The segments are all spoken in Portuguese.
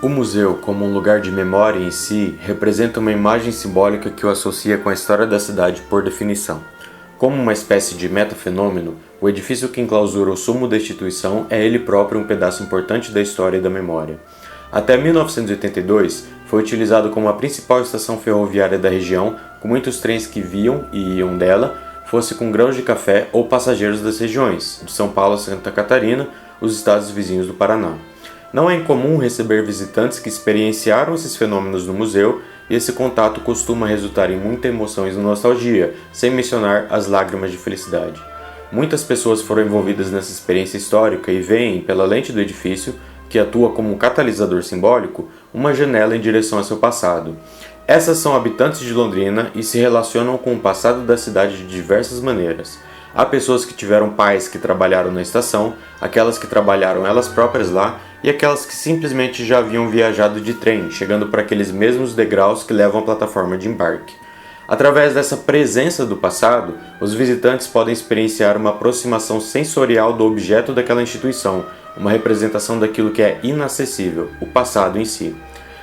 O museu, como um lugar de memória em si, representa uma imagem simbólica que o associa com a história da cidade por definição. Como uma espécie de metafenômeno, o edifício que enclausura o sumo da instituição é ele próprio um pedaço importante da história e da memória. Até 1982, foi utilizado como a principal estação ferroviária da região, com muitos trens que viam e iam dela, fosse com grãos de café ou passageiros das regiões, de São Paulo a Santa Catarina, os estados vizinhos do Paraná. Não é incomum receber visitantes que experienciaram esses fenômenos no museu, e esse contato costuma resultar em muita emoção e nostalgia, sem mencionar as lágrimas de felicidade. Muitas pessoas foram envolvidas nessa experiência histórica e veem, pela lente do edifício, que atua como um catalisador simbólico, uma janela em direção a seu passado. Essas são habitantes de Londrina e se relacionam com o passado da cidade de diversas maneiras. Há pessoas que tiveram pais que trabalharam na estação, aquelas que trabalharam elas próprias lá e aquelas que simplesmente já haviam viajado de trem, chegando por aqueles mesmos degraus que levam à plataforma de embarque. Através dessa presença do passado, os visitantes podem experienciar uma aproximação sensorial do objeto daquela instituição, uma representação daquilo que é inacessível, o passado em si.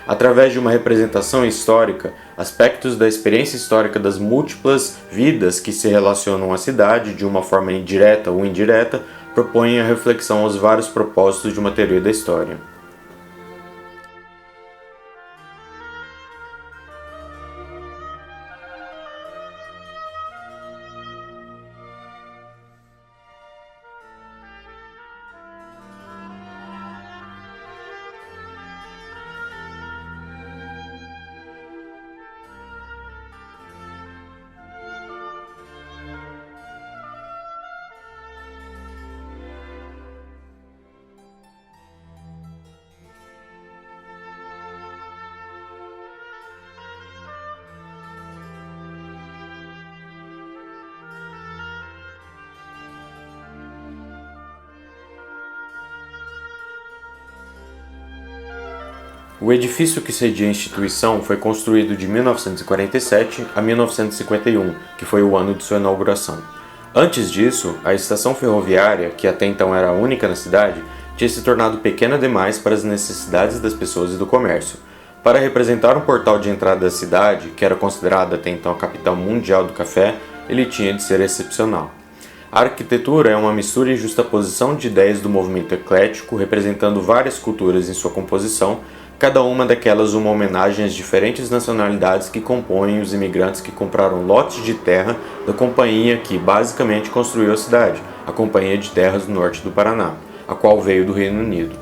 Através de uma representação histórica, aspectos da experiência histórica das múltiplas vidas que se relacionam à cidade de uma forma direta ou indireta, propõem a reflexão aos vários propósitos de uma teoria da história. O edifício que cedia a instituição foi construído de 1947 a 1951, que foi o ano de sua inauguração. Antes disso, a estação ferroviária, que até então era a única na cidade, tinha se tornado pequena demais para as necessidades das pessoas e do comércio. Para representar um portal de entrada da cidade, que era considerada até então a capital mundial do café, ele tinha de ser excepcional. A arquitetura é uma mistura e justaposição de ideias do movimento eclético, representando várias culturas em sua composição, cada uma daquelas uma homenagem às diferentes nacionalidades que compõem os imigrantes que compraram lotes de terra da companhia que basicamente construiu a cidade, a Companhia de Terras do Norte do Paraná, a qual veio do Reino Unido.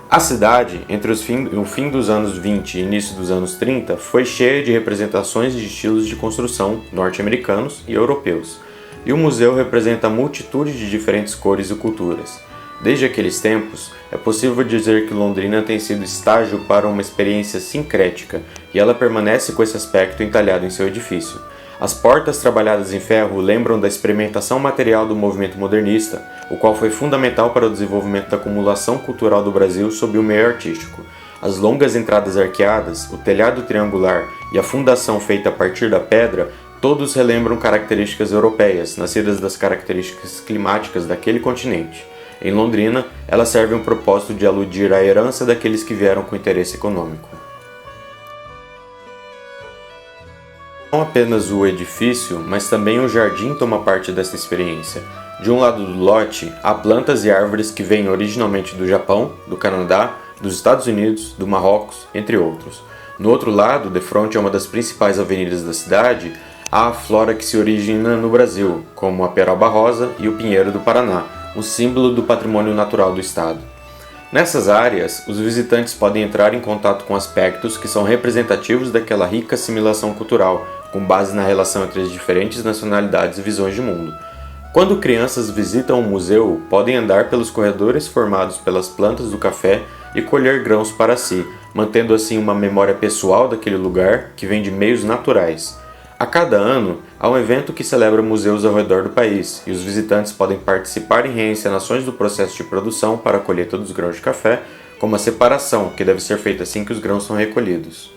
A cidade, entre o fim dos anos 20 e início dos anos 30, foi cheia de representações de estilos de construção norte-americanos e europeus, e o museu representa a multitude de diferentes cores e culturas. Desde aqueles tempos, é possível dizer que Londrina tem sido estágio para uma experiência sincrética, e ela permanece com esse aspecto entalhado em seu edifício. As portas trabalhadas em ferro lembram da experimentação material do movimento modernista, o qual foi fundamental para o desenvolvimento da acumulação cultural do Brasil sob o meio artístico. As longas entradas arqueadas, o telhado triangular e a fundação feita a partir da pedra, todos relembram características europeias, nascidas das características climáticas daquele continente. Em Londrina, ela serve um propósito de aludir à herança daqueles que vieram com interesse econômico. Não apenas o edifício, mas também o jardim toma parte dessa experiência. De um lado do lote, há plantas e árvores que vêm originalmente do Japão, do Canadá, dos Estados Unidos, do Marrocos, entre outros. No outro lado, de frente a uma das principais avenidas da cidade, há a flora que se origina no Brasil, como a peroba rosa e o pinheiro do Paraná, um símbolo do patrimônio natural do estado. Nessas áreas, os visitantes podem entrar em contato com aspectos que são representativos daquela rica assimilação cultural, com base na relação entre as diferentes nacionalidades e visões de mundo. Quando crianças visitam o museu, podem andar pelos corredores formados pelas plantas do café e colher grãos para si, mantendo assim uma memória pessoal daquele lugar que vem de meios naturais. A cada ano, há um evento que celebra museus ao redor do país, e os visitantes podem participar em reencenações do processo de produção para a colheita dos grãos de café, como a separação, que deve ser feita assim que os grãos são recolhidos.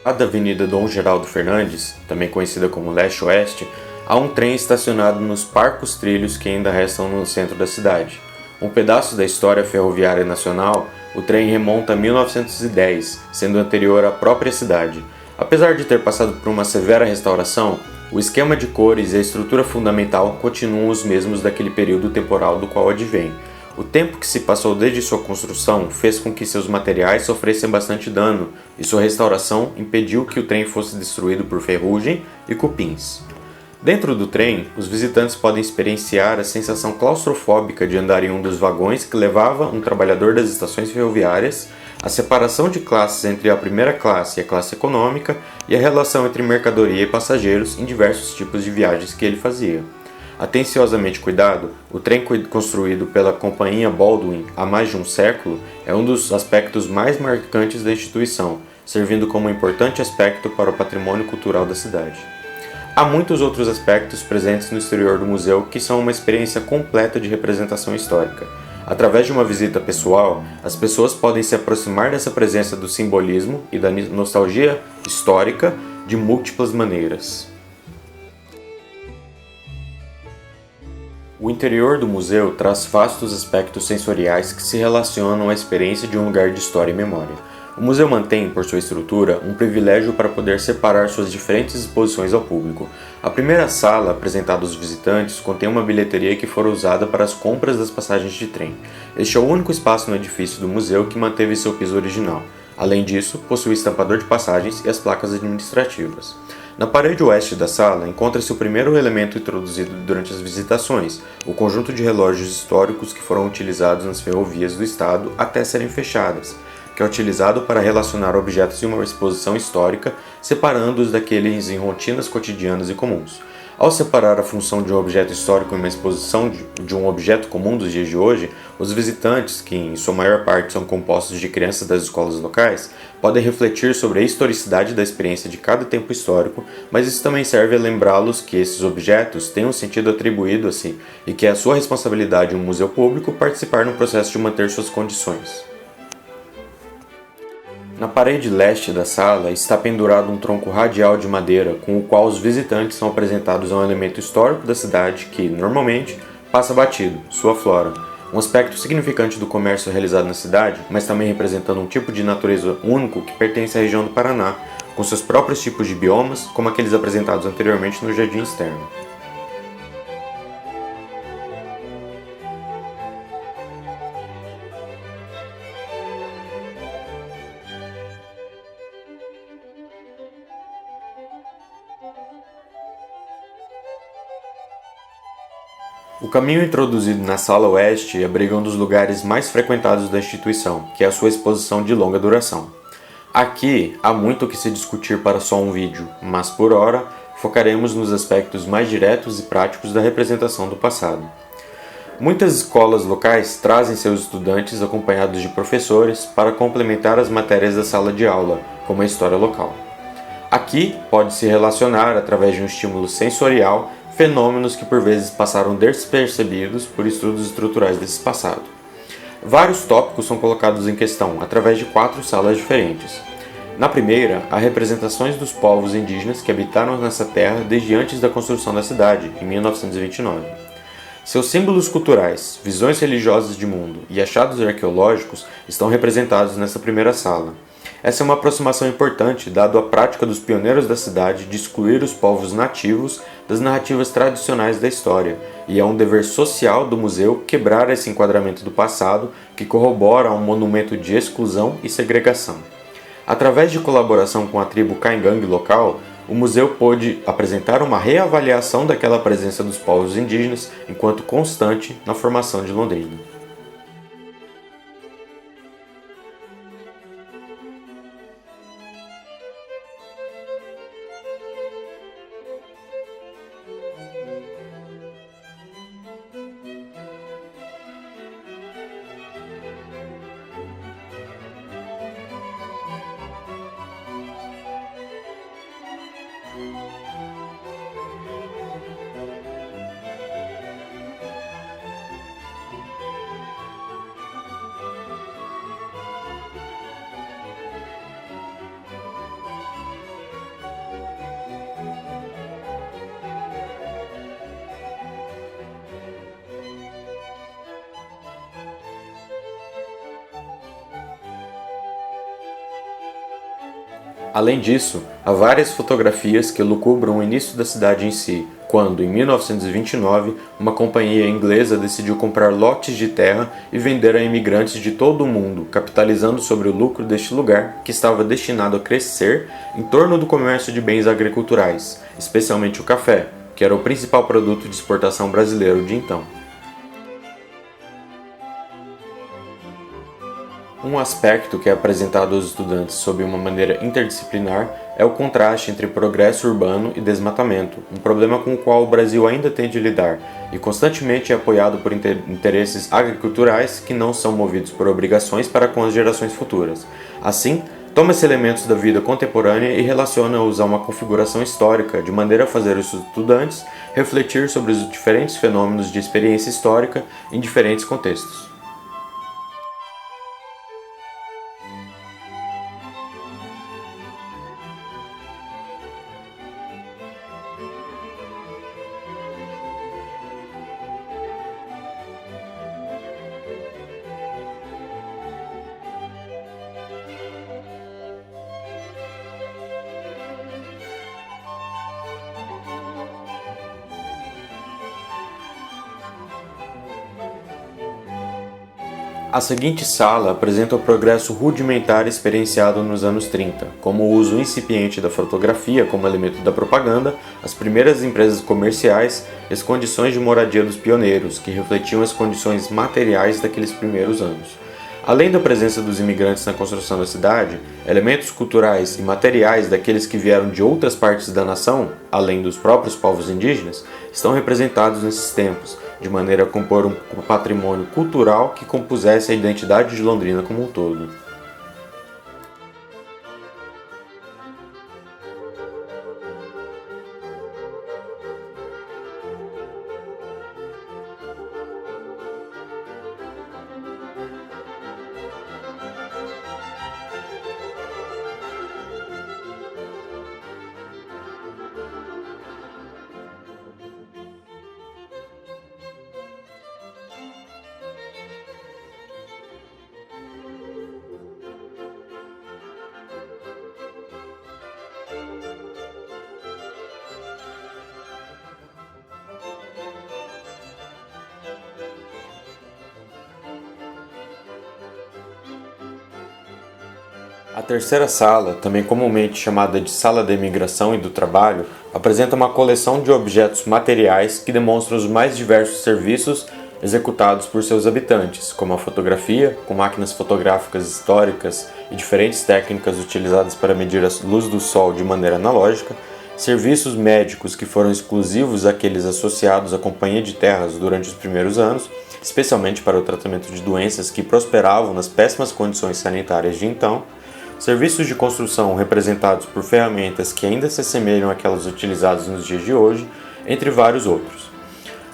Da Avenida Dom Geraldo Fernandes, também conhecida como Leste-Oeste, há um trem estacionado nos parcos trilhos que ainda restam no centro da cidade. Um pedaço da história ferroviária nacional, o trem remonta a 1910, sendo anterior à própria cidade. Apesar de ter passado por uma severa restauração, o esquema de cores e a estrutura fundamental continuam os mesmos daquele período temporal do qual advém. O tempo que se passou desde sua construção fez com que seus materiais sofressem bastante dano, e sua restauração impediu que o trem fosse destruído por ferrugem e cupins. Dentro do trem, os visitantes podem experienciar a sensação claustrofóbica de andar em um dos vagões que levava um trabalhador das estações ferroviárias, a separação de classes entre a primeira classe e a classe econômica e a relação entre mercadoria e passageiros em diversos tipos de viagens que ele fazia. Atenciosamente cuidado, o trem construído pela Companhia Baldwin há mais de um século é um dos aspectos mais marcantes da instituição, servindo como importante aspecto para o patrimônio cultural da cidade. Há muitos outros aspectos presentes no exterior do museu que são uma experiência completa de representação histórica. Através de uma visita pessoal, as pessoas podem se aproximar dessa presença do simbolismo e da nostalgia histórica de múltiplas maneiras. O interior do museu traz vastos aspectos sensoriais que se relacionam à experiência de um lugar de história e memória. O museu mantém, por sua estrutura, um privilégio para poder separar suas diferentes exposições ao público. A primeira sala, apresentada aos visitantes, contém uma bilheteria que fora usada para as compras das passagens de trem. Este é o único espaço no edifício do museu que manteve seu piso original. Além disso, possui estampador de passagens e as placas administrativas. Na parede oeste da sala encontra-se o primeiro elemento introduzido durante as visitações, o conjunto de relógios históricos que foram utilizados nas ferrovias do estado até serem fechadas, que é utilizado para relacionar objetos em uma exposição histórica, separando-os daqueles em rotinas cotidianas e comuns. Ao separar a função de um objeto histórico em uma exposição de um objeto comum dos dias de hoje, os visitantes, que em sua maior parte são compostos de crianças das escolas locais, podem refletir sobre a historicidade da experiência de cada tempo histórico, mas isso também serve a lembrá-los que esses objetos têm um sentido atribuído a si e que é a sua responsabilidade em um museu público participar no processo de manter suas condições. Na parede leste da sala está pendurado um tronco radial de madeira com o qual os visitantes são apresentados a um elemento histórico da cidade que, normalmente, passa batido, sua flora. Um aspecto significante do comércio realizado na cidade, mas também representando um tipo de natureza único que pertence à região do Paraná, com seus próprios tipos de biomas, como aqueles apresentados anteriormente no jardim externo. O caminho introduzido na Sala Oeste abriga um dos lugares mais frequentados da instituição, que é a sua exposição de longa duração. Aqui há muito o que se discutir para só um vídeo, mas por hora focaremos nos aspectos mais diretos e práticos da representação do passado. Muitas escolas locais trazem seus estudantes acompanhados de professores para complementar as matérias da sala de aula, como a história local. Aqui pode-se relacionar, através de um estímulo sensorial, fenômenos que por vezes passaram despercebidos por estudos estruturais desse passado. Vários tópicos são colocados em questão através de 4 salas diferentes. Na primeira, há representações dos povos indígenas que habitaram nessa terra desde antes da construção da cidade, em 1929. Seus símbolos culturais, visões religiosas de mundo e achados arqueológicos estão representados nessa primeira sala. Essa é uma aproximação importante, dado a prática dos pioneiros da cidade de excluir os povos nativos das narrativas tradicionais da história, e é um dever social do museu quebrar esse enquadramento do passado que corrobora um monumento de exclusão e segregação. Através de colaboração com a tribo Caingangue local, o museu pôde apresentar uma reavaliação daquela presença dos povos indígenas enquanto constante na formação de Londrina. Além disso, há várias fotografias que lucubram o início da cidade em si, quando, em 1929, uma companhia inglesa decidiu comprar lotes de terra e vender a imigrantes de todo o mundo, capitalizando sobre o lucro deste lugar, que estava destinado a crescer em torno do comércio de bens agriculturais, especialmente o café, que era o principal produto de exportação brasileiro de então. Um aspecto que é apresentado aos estudantes sob uma maneira interdisciplinar é o contraste entre progresso urbano e desmatamento, um problema com o qual o Brasil ainda tem de lidar e constantemente é apoiado por interesses agriculturais que não são movidos por obrigações para com as gerações futuras. Assim, toma-se elementos da vida contemporânea e relaciona-os a uma configuração histórica, de maneira a fazer os estudantes refletir sobre os diferentes fenômenos de experiência histórica em diferentes contextos. A seguinte sala apresenta o progresso rudimentar experienciado nos anos 30, como o uso incipiente da fotografia como elemento da propaganda, as primeiras empresas comerciais e as condições de moradia dos pioneiros, que refletiam as condições materiais daqueles primeiros anos. Além da presença dos imigrantes na construção da cidade, elementos culturais e materiais daqueles que vieram de outras partes da nação, além dos próprios povos indígenas, estão representados nesses tempos, de maneira a compor um patrimônio cultural que compusesse a identidade de Londrina como um todo. A terceira sala, também comumente chamada de Sala da Imigração e do Trabalho, apresenta uma coleção de objetos materiais que demonstram os mais diversos serviços executados por seus habitantes, como a fotografia, com máquinas fotográficas históricas e diferentes técnicas utilizadas para medir a luz do sol de maneira analógica, serviços médicos que foram exclusivos àqueles associados à Companhia de Terras durante os primeiros anos, especialmente para o tratamento de doenças que prosperavam nas péssimas condições sanitárias de então, serviços de construção representados por ferramentas que ainda se assemelham àquelas utilizadas nos dias de hoje, entre vários outros.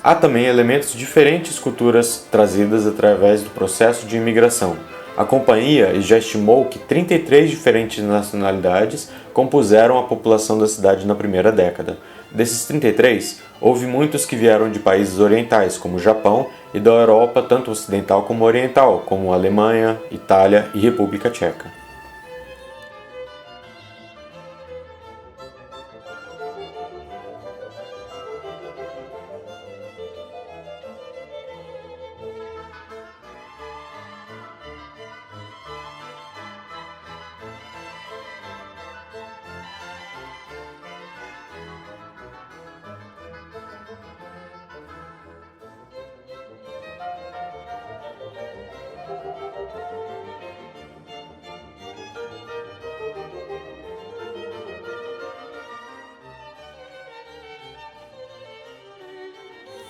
Há também elementos de diferentes culturas trazidas através do processo de imigração. A companhia já estimou que 33 diferentes nacionalidades compuseram a população da cidade na primeira década. Desses 33, houve muitos que vieram de países orientais, como o Japão, e da Europa tanto ocidental como oriental, como Alemanha, Itália e República Tcheca.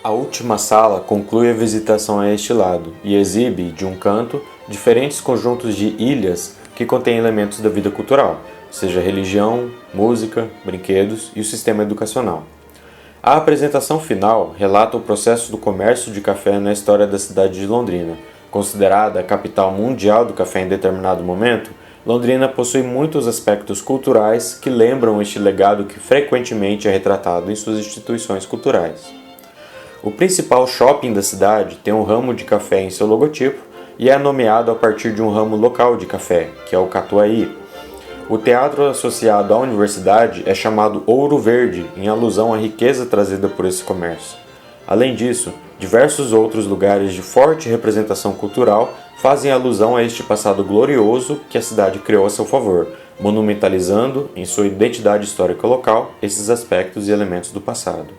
A última sala conclui a visitação a este lado e exibe, de um canto, diferentes conjuntos de ilhas que contêm elementos da vida cultural, seja religião, música, brinquedos e o sistema educacional. A apresentação final relata o processo do comércio de café na história da cidade de Londrina. Considerada a capital mundial do café em determinado momento, Londrina possui muitos aspectos culturais que lembram este legado que frequentemente é retratado em suas instituições culturais. O principal shopping da cidade tem um ramo de café em seu logotipo e é nomeado a partir de um ramo local de café, que é o Catuaí. O teatro associado à universidade é chamado Ouro Verde, em alusão à riqueza trazida por esse comércio. Além disso, diversos outros lugares de forte representação cultural fazem alusão a este passado glorioso que a cidade criou a seu favor, monumentalizando, em sua identidade histórica local, esses aspectos e elementos do passado.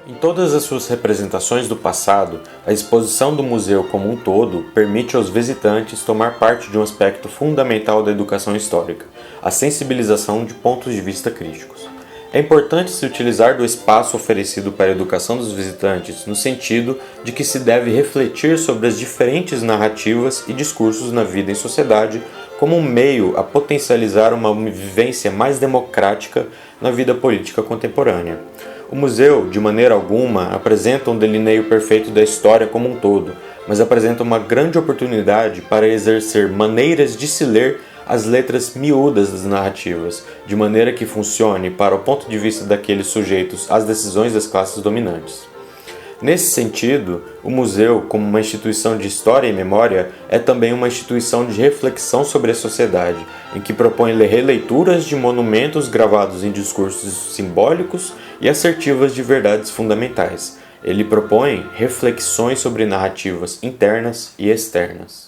Em todas as suas representações do passado, a exposição do museu como um todo permite aos visitantes tomar parte de um aspecto fundamental da educação histórica, a sensibilização de pontos de vista críticos. É importante se utilizar do espaço oferecido para a educação dos visitantes no sentido de que se deve refletir sobre as diferentes narrativas e discursos na vida em sociedade como um meio a potencializar uma vivência mais democrática na vida política contemporânea. O museu, de maneira alguma, apresenta um delineio perfeito da história como um todo, mas apresenta uma grande oportunidade para exercer maneiras de se ler as letras miúdas das narrativas, de maneira que funcione para o ponto de vista daqueles sujeitos às decisões das classes dominantes. Nesse sentido, o museu, como uma instituição de história e memória, é também uma instituição de reflexão sobre a sociedade, em que propõe releituras de monumentos gravados em discursos simbólicos e assertivas de verdades fundamentais. Ele propõe reflexões sobre narrativas internas e externas.